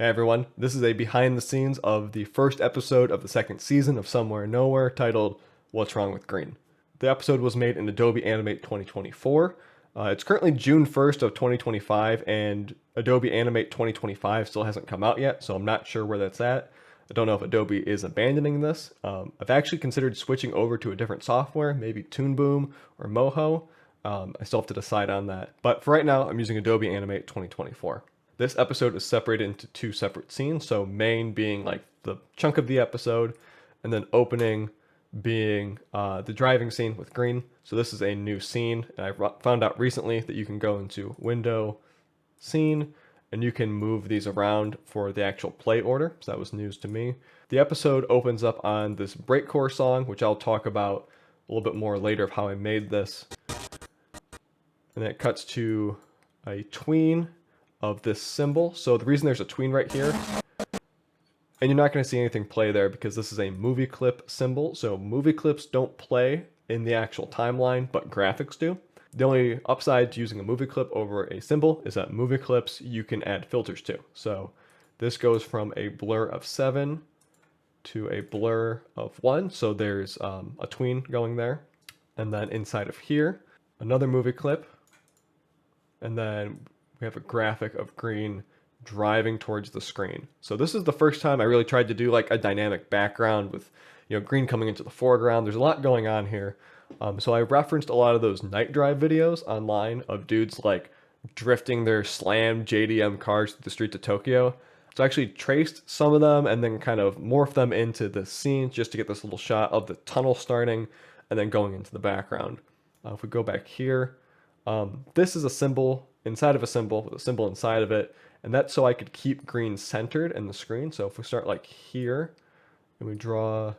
Hey everyone, this is a behind the scenes of the first episode of the second season of Somewhere Nowhere titled What's Wrong with Green. The episode was made in Adobe Animate 2024. It's currently June 1st of 2025 and Adobe Animate 2025 still hasn't come out yet, so I'm not sure where that's at. I don't know if Adobe is abandoning this. I've actually considered switching over to a different software, maybe ToonBoom or Moho. I still have to decide on that. But for right now, I'm using Adobe Animate 2024. This episode is separated into two separate scenes. So main being like the chunk of the episode, and then opening being the driving scene with Green. So this is a new scene, and I found out recently that you can go into Window, Scene, and you can move these around for the actual play order. So that was news to me. The episode opens up on this breakcore song, which I'll talk about a little bit more later of how I made this. And then it cuts to a tween of this symbol. So the reason there's a tween right here, and you're not going to see anything play there because this is a movie clip symbol. So movie clips don't play in the actual timeline, but graphics do. The only upside to using a movie clip over a symbol is that movie clips you can add filters to. So this goes from a blur of 7 to a blur of 1. So there's a tween going there. And then inside of here, another movie clip. And then we have a graphic of Green driving towards the screen. So this is the first time I really tried to do like a dynamic background with, Green coming into the foreground. There's a lot going on here. So I referenced a lot of those night drive videos online of dudes like drifting their slammed JDM cars through the streets of Tokyo. So I actually traced some of them and then kind of morphed them into the scene just to get this little shot of the tunnel starting and then going into the background. If we go back here, this is a symbol inside of a symbol with a symbol inside of it, and that's so I could keep Green centered in the screen. So if we start like here and we draw,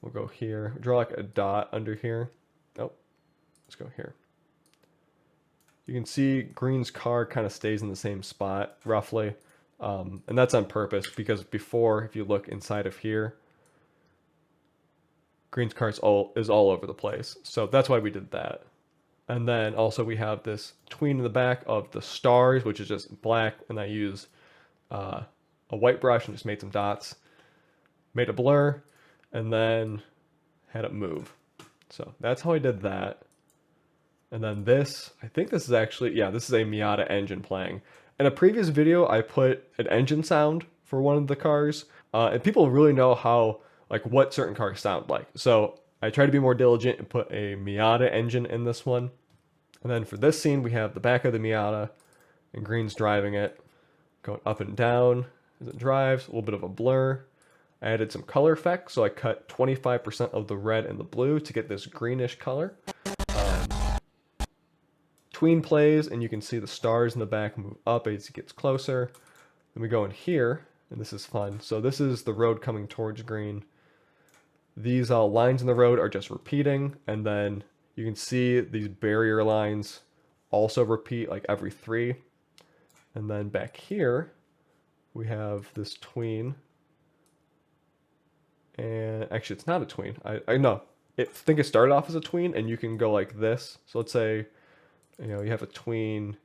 we'll go here, draw like a dot under here. Oh, let's go here. You can see Green's car kind of stays in the same spot roughly, and that's on purpose because before, if you look inside of here, Green's car is all over the place. So that's why we did that. And then also we have this tween in the back of the stars, which is just black. And I use a white brush and just made some dots, made a blur, and then had it move. So that's how I did that. And then this, I think this is actually, yeah, this is a Miata engine playing. In a previous video, I put an engine sound for one of the cars. And people really know how, like what certain cars sound like. So I try to be more diligent and put a Miata engine in this one. And then for this scene, we have the back of the Miata and Green's driving it, going up and down as it drives, a little bit of a blur. I added some color effects, so I cut 25% of the red and the blue to get this greenish color. Tween plays, and you can see the stars in the back move up as it gets closer. Then we go in here, and this is fun. So this is the road coming towards Green. These lines in the road are just repeating, and then you can see these barrier lines also repeat like every 3. And then back here, we have this tween. And actually, it's not a tween. I know. I think it started off as a tween, and you can go like this. So let's say, you have a tween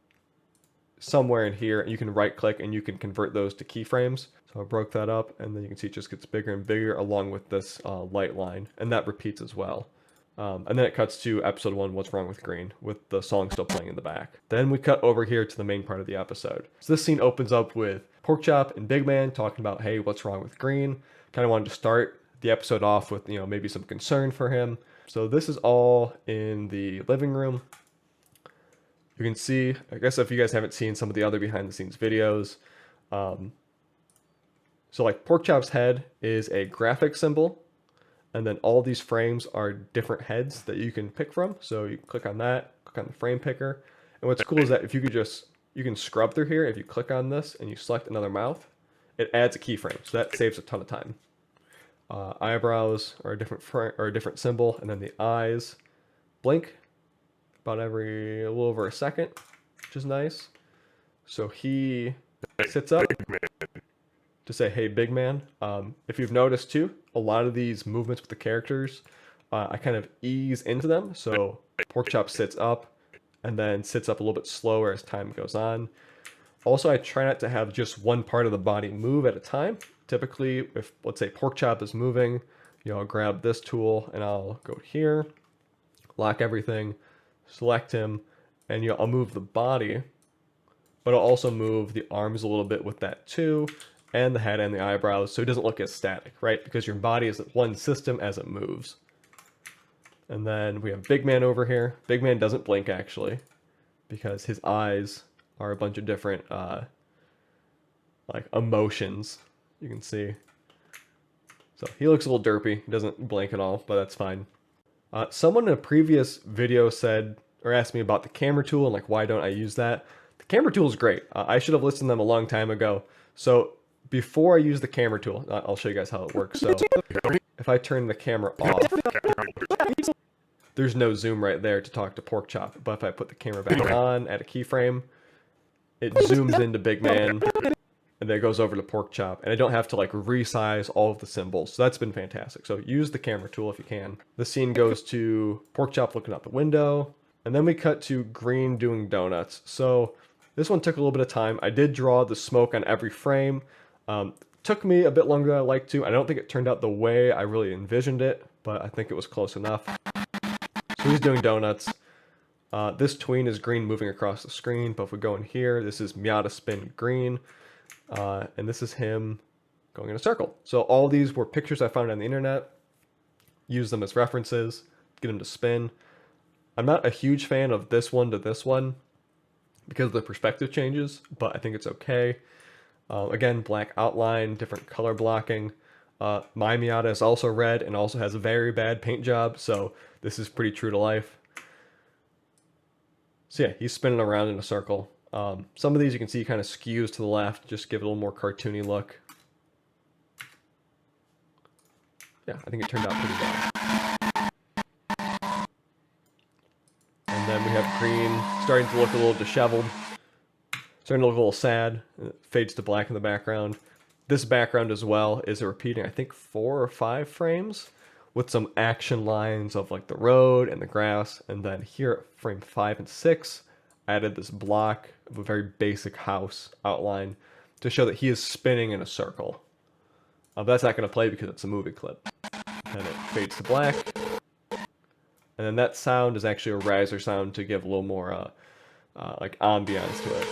somewhere in here, and you can right click and you can convert those to keyframes. So I broke that up, and then you can see it just gets bigger and bigger along with this light line, and that repeats as well. And then it cuts to episode 1, What's Wrong with Green, with the song still playing in the back. Then we cut over here to the main part of the episode. So this scene opens up with Porkchop and Big Man talking about, hey, what's wrong with Green? Kind of wanted to start the episode off with, maybe some concern for him. So this is all in the living room. You can see, I guess if you guys haven't seen some of the other behind the scenes videos, so like Porkchop's head is a graphic symbol, and then all these frames are different heads that you can pick from. So you click on that, click on the frame picker. And what's cool is that if you can scrub through here. If you click on this and you select another mouth, it adds a keyframe. So that saves a ton of time. Eyebrows are a different symbol, and then the eyes blink about a little over a second, which is nice. So he sits up to say, hey, big man. If you've noticed too, a lot of these movements with the characters, I kind of ease into them. So Porkchop sits up and then sits up a little bit slower as time goes on. Also, I try not to have just one part of the body move at a time. Typically, if let's say pork chop is moving, I'll grab this tool and I'll go here, lock everything, select him, and I'll move the body, but I'll also move the arms a little bit with that too, and the head and the eyebrows, so it doesn't look as static, right? Because your body is one system as it moves. And then we have Big Man over here. Big Man doesn't blink actually, because his eyes are a bunch of different like emotions, you can see. So he looks a little derpy. He doesn't blink at all, but that's fine. Someone in a previous video said or asked me about the camera tool and like why don't I use that. The camera tool is great. I should have listened to them a long time ago. So before I use the camera tool, I'll show you guys how it works. So if I turn the camera off, there's no zoom right there to talk to Pork Chop. But if I put the camera back on at a keyframe, it zooms into Big Man, and then it goes over to Pork Chop, and I don't have to like resize all of the symbols. So that's been fantastic. So use the camera tool if you can. The scene goes to Pork Chop looking out the window, and then we cut to Green doing donuts. So this one took a little bit of time. I did draw the smoke on every frame. Took me a bit longer than I like to. I don't think it turned out the way I really envisioned it, but I think it was close enough. So he's doing donuts. This tween is Green moving across the screen, but if we go in here, this is Miata spin Green. And this is him going in a circle. So all these were pictures I found on the internet. Use them as references, get him to spin. I'm not a huge fan of this one to this one because the perspective changes, but I think it's okay. Again, black outline, different color blocking. My Miata is also red and also has a very bad paint job, so this is pretty true to life. So yeah, he's spinning around in a circle. Some of these you can see kind of skews to the left, just give it a little more cartoony look. Yeah, I think it turned out pretty well. And then we have Green starting to look a little disheveled, starting to look a little sad. It fades to black in the background. This background as well is repeating, I think, 4 or 5 frames with some action lines of like the road and the grass. And then here at frame 5 and 6, I added this block of a very basic house outline to show that he is spinning in a circle. But that's not going to play because it's a movie clip. And it fades to black. And then that sound is actually a riser sound to give a little more like ambiance to it.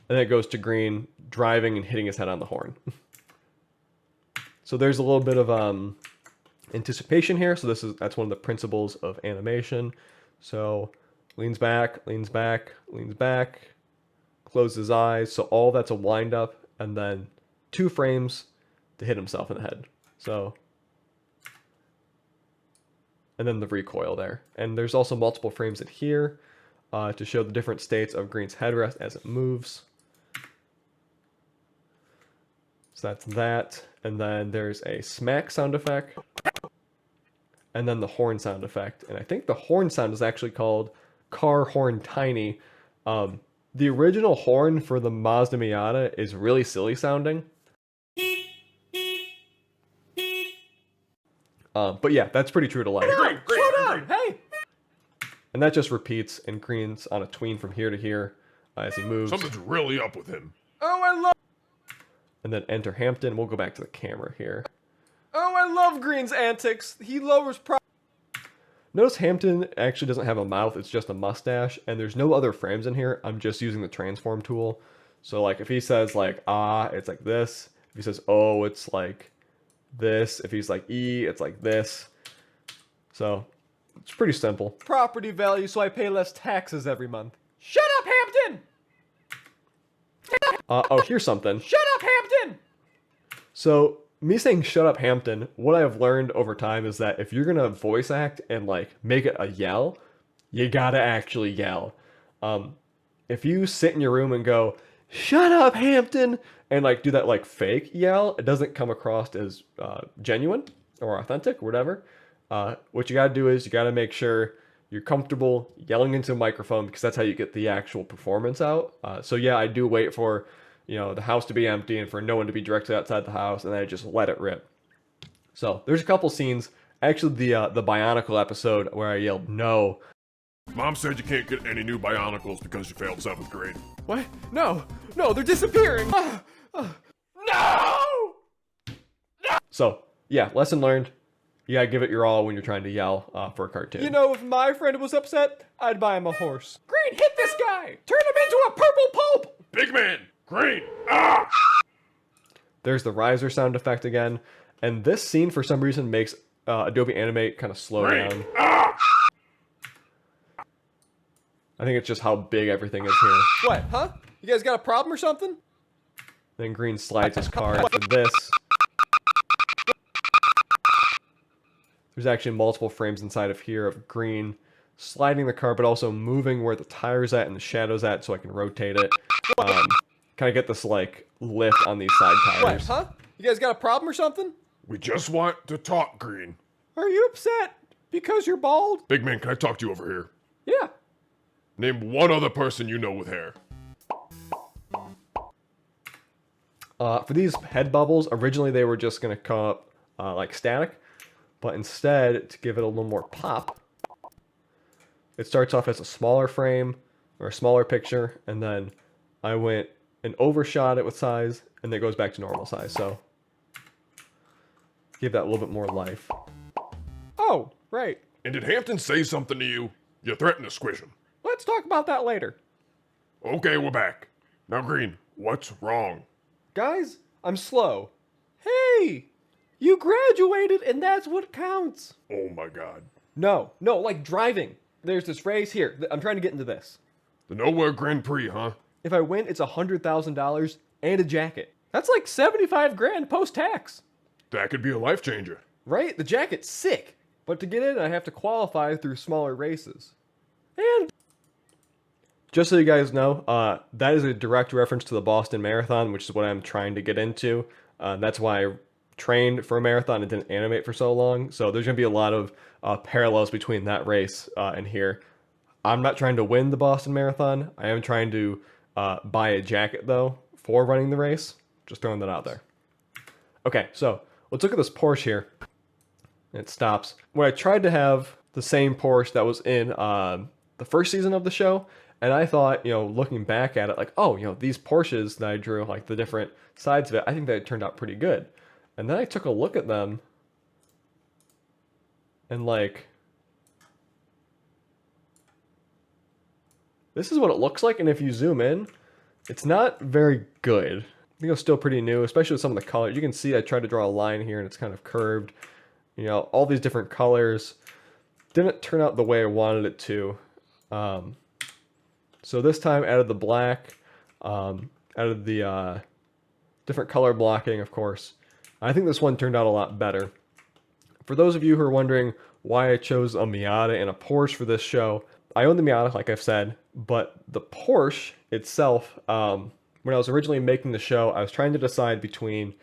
And then it goes to Green driving and hitting his head on the horn. So there's a little bit of anticipation here. So that's one of the principles of animation. So leans back, leans back, leans back, closes his eyes. So all that's a wind up, and then 2 frames to hit himself in the head. So, and then the recoil there. And there's also multiple frames in here to show the different states of Green's headrest as it moves. So that's that. And then there's a smack sound effect. And then the horn sound effect. And I think the horn sound is actually called Car Horn Tiny. The original horn for the Mazda Miata is really silly sounding. But yeah, that's pretty true to life. Great, Slow down, hey! And that just repeats, and Green's on a tween from here to here as he moves. Something's really up with him. Oh, I love... And then enter Hampton. We'll go back to the camera here. Oh, I love Green's antics. He lowers Notice Hampton actually doesn't have a mouth. It's just a mustache. And there's no other frames in here. I'm just using the transform tool. So like if he says like ah, it's like this. If he says oh, it's like this. If he's like E, it's like this. So it's pretty simple. Property value, so I pay less taxes every month. Shut up, Hampton! Oh, here's something. Shut up, Hampton! So, me saying shut up, Hampton, what I have learned over time is that if you're gonna voice act and, like, make it a yell, you gotta actually yell. If you sit in your room and go, shut up, Hampton, and, like, do that, like, fake yell, it doesn't come across as genuine or authentic or whatever. What you gotta do is you gotta make sure you're comfortable yelling into a microphone because that's how you get the actual performance out. So yeah, I do wait for, the house to be empty and for no one to be directly outside the house, and then I just let it rip. So there's a couple scenes. Actually, the Bionicle episode where I yelled no Mom said you can't get any new Bionicles because you failed 7th grade. What? No, they're disappearing. No! So, yeah, lesson learned. You gotta give it your all when you're trying to yell for a cartoon. You know, if my friend was upset, I'd buy him a horse. Green, hit this guy! Turn him into a purple pulp! Big man! Green! Ah! There's the riser sound effect again. And this scene, for some reason, makes Adobe Animate kind of slow Green! down. Ah! I think it's just how big everything is here. What, huh? You guys got a problem or something? Then Green slides his car into this. There's actually multiple frames inside of here of Green sliding the car, but also moving where the tire's at and the shadow's at so I can rotate it. Kind of get this, like, lift on these side What, tires. huh? You guys got a problem or something? We just want to talk, Green. Are you upset because you're bald? Big man, can I talk to you over here? Yeah. Name one other person you know with hair. For these head bubbles, originally they were just going to come up like static. But instead, to give it a little more pop, it starts off as a smaller frame or a smaller picture, and then I went and overshot it with size, and then it goes back to normal size. So give that a little bit more life. Oh, right. And did Hampton say something to you? You threatened to squish him. Let's talk about that later. Okay, we're back. Now, Green, what's wrong? Guys, I'm slow. Hey! You graduated and that's what counts. Oh my god. No, like driving. There's this race here. I'm trying to get into this. The Nowhere Grand Prix, huh? If I win, it's $100,000 and a jacket. That's like 75 grand post-tax. That could be a life changer. Right? The jacket's sick. But to get in, I have to qualify through smaller races. And Just so you guys know, that is a direct reference to the Boston Marathon, which is what I'm trying to get into. That's why I trained for a marathon and didn't animate for so long. So there's going to be a lot of parallels between that race and here. I'm not trying to win the Boston Marathon. I am trying to buy a jacket, though, for running the race. Just throwing that out there. Okay, so let's look at this Porsche here. It stops. When I tried to have the same Porsche that was in the first season of the show, and I thought, looking back at it, like, oh, these Porsches that I drew, like the different sides of it, I think that turned out pretty good. And then I took a look at them, and like, this is what it looks like, and if you zoom in, it's not very good. I think it's still pretty new, especially with some of the colors. You can see I tried to draw a line here, and it's kind of curved. All these different colors didn't turn out the way I wanted it to. So this time, added the black, added the different color blocking, of course. I think this one turned out a lot better. For those of you who are wondering why I chose a Miata and a Porsche for this show, I own the Miata, like I've said, but the Porsche itself, when I was originally making the show, I was trying to decide between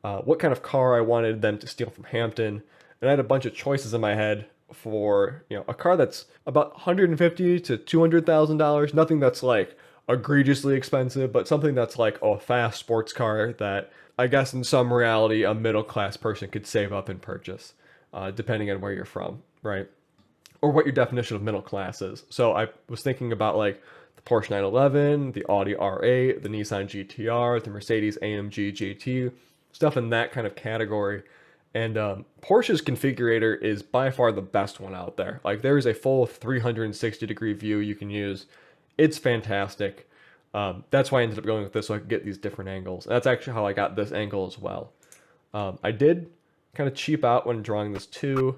what kind of car I wanted them to steal from Hampton, and I had a bunch of choices in my head for a car that's about $150,000 to $200,000. Nothing that's like egregiously expensive, but something that's like a fast sports car that I guess in some reality a middle class person could save up and purchase, depending on where you're from, right? Or what your definition of middle class is. So I was thinking about like the Porsche 911, the Audi R8, the Nissan GTR, the Mercedes AMG GT, stuff in that kind of category. And Porsche's configurator is by far the best one out there. Like there is a full 360-degree view you can use. It's fantastic. That's why I ended up going with this, so I could get these different angles. And that's actually how I got this angle as well. I did kind of cheap out when drawing this too.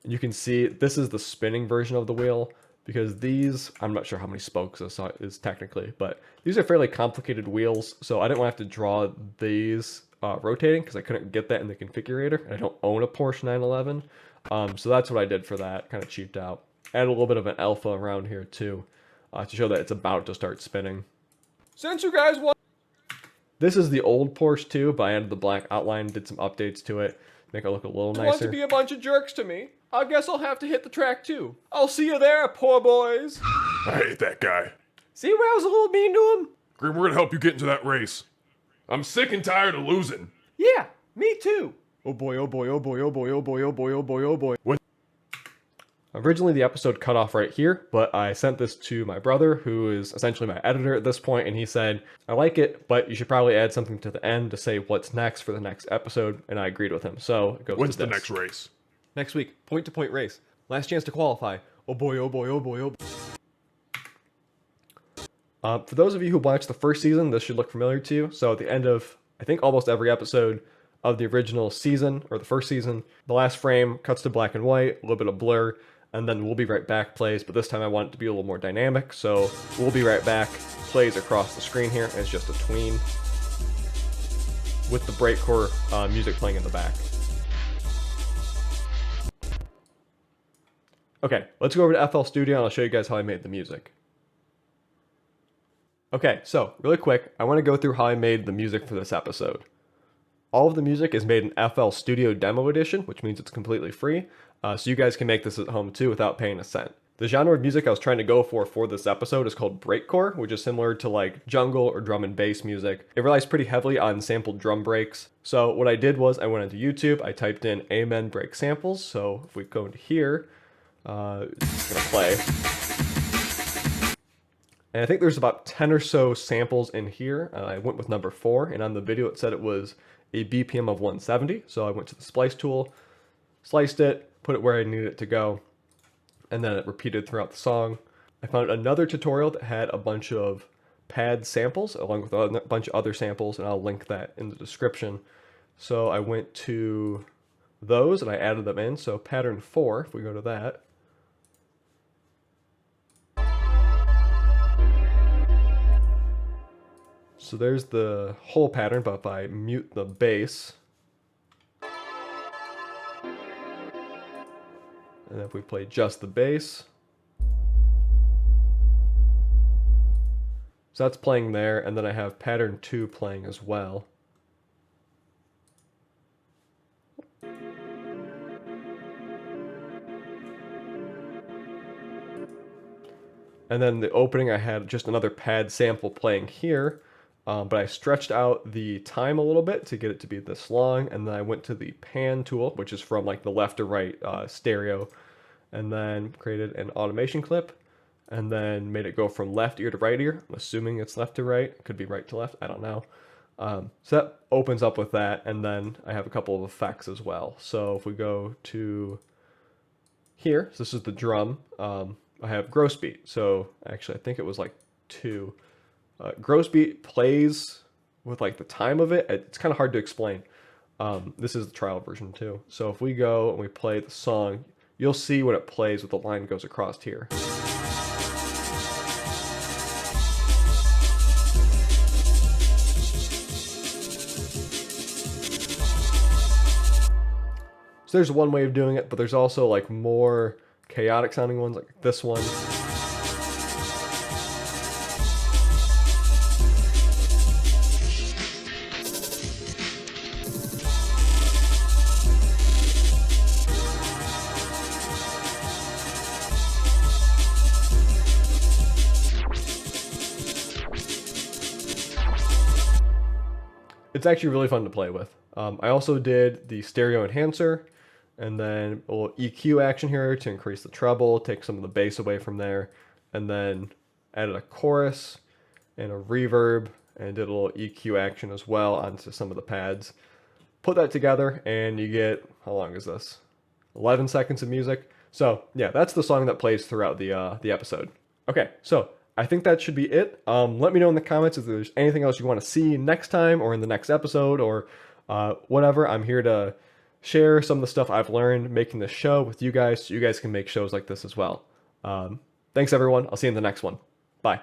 You can see this is the spinning version of the wheel, because these, I'm not sure how many spokes this is technically, but these are fairly complicated wheels, so I didn't want to have to draw these rotating because I couldn't get that in the configurator, and I don't own a Porsche 911. So that's what I did for that, kind of cheaped out. Add a little bit of an alpha around here too, to show that it's about to start spinning. Since you guys want... This is the old Porsche too, but I added the black outline, did some updates to it, make it look a little nicer. want to be a bunch of jerks to me, I guess I'll have to hit the track too. I'll see you there, poor boys. I hate that guy. See where I was a little mean to him? Green, we're gonna help you get into that race. I'm sick and tired of losing. Yeah, me too. Oh boy, oh boy, oh boy, oh boy, oh boy, oh boy, oh boy, oh boy. Originally, the episode cut off right here, but I sent this to my brother, who is essentially my editor at this point, and he said, I like it, but you should probably add something to the end to say what's next for the next episode, and I agreed with him. So it goes When's to the this. next race? Next week, point-to-point race. Last chance to qualify. Oh boy, oh boy, oh boy, oh boy. For those of you who watched the first season, this should look familiar to you. So at the end of, I think, almost every episode of the original season, or the first season, the last frame cuts to black and white, a little bit of blur, and then We'll Be Right Back plays, but this time I want it to be a little more dynamic, so We'll Be Right Back plays across the screen here, and it's just a tween with the breakcore music playing in the back. Okay, let's go over to FL Studio and I'll show you guys how I made the music. Okay, so really quick, I want to go through how I made the music for this episode. All of the music is made in FL Studio Demo Edition, which means it's completely free, so you guys can make this at home too without paying a cent. The genre of music I was trying to go for this episode is called breakcore, which is similar to like jungle or drum and bass music. It relies pretty heavily on sampled drum breaks. So what I did was I went into YouTube, I typed in Amen break samples. So if we go into here, it's gonna play. And I think there's about 10 or so samples in here. I went with number 4, and on the video it said it was a BPM of 170. So I went to the splice tool, sliced it, put it where I needed it to go, and then it repeated throughout the song. I found another tutorial that had a bunch of pad samples along with a bunch of other samples, and I'll link that in the description. So I went to those and I added them in. So pattern 4, if we go to that, so there's the whole pattern, but if I mute the bass, and if we play just the bass, so that's playing there, and then I have pattern 2 playing as well. And then the opening, I had just another pad sample playing here, but I stretched out the time a little bit to get it to be this long, and then I went to the pan tool, which is from like the left to right stereo, and then created an automation clip, and then made it go from left ear to right ear. I'm assuming it's left to right. It could be right to left. I don't know. So that opens up with that, and then I have a couple of effects as well. So if we go to here, so this is the drum. I have gross beat. So actually, I think it was like 2. Gross beat plays with like the time of it. It's kind of hard to explain. This is the trial version too. So if we go and we play the song, you'll see when it plays what the line goes across here. So there's one way of doing it, but there's also like more chaotic sounding ones like this one. It's actually really fun to play with. I also did the stereo enhancer, and then a little EQ action here to increase the treble, take some of the bass away from there, and then added a chorus and a reverb, and did a little EQ action as well onto some of the pads. Put that together, and you get, how long is this? 11 seconds of music. So yeah, that's the song that plays throughout the episode. Okay, so I think that should be it. Let me know in the comments if there's anything else you want to see next time or in the next episode or whatever. I'm here to share some of the stuff I've learned making this show with you guys so you guys can make shows like this as well. Thanks everyone. I'll see you in the next one. Bye.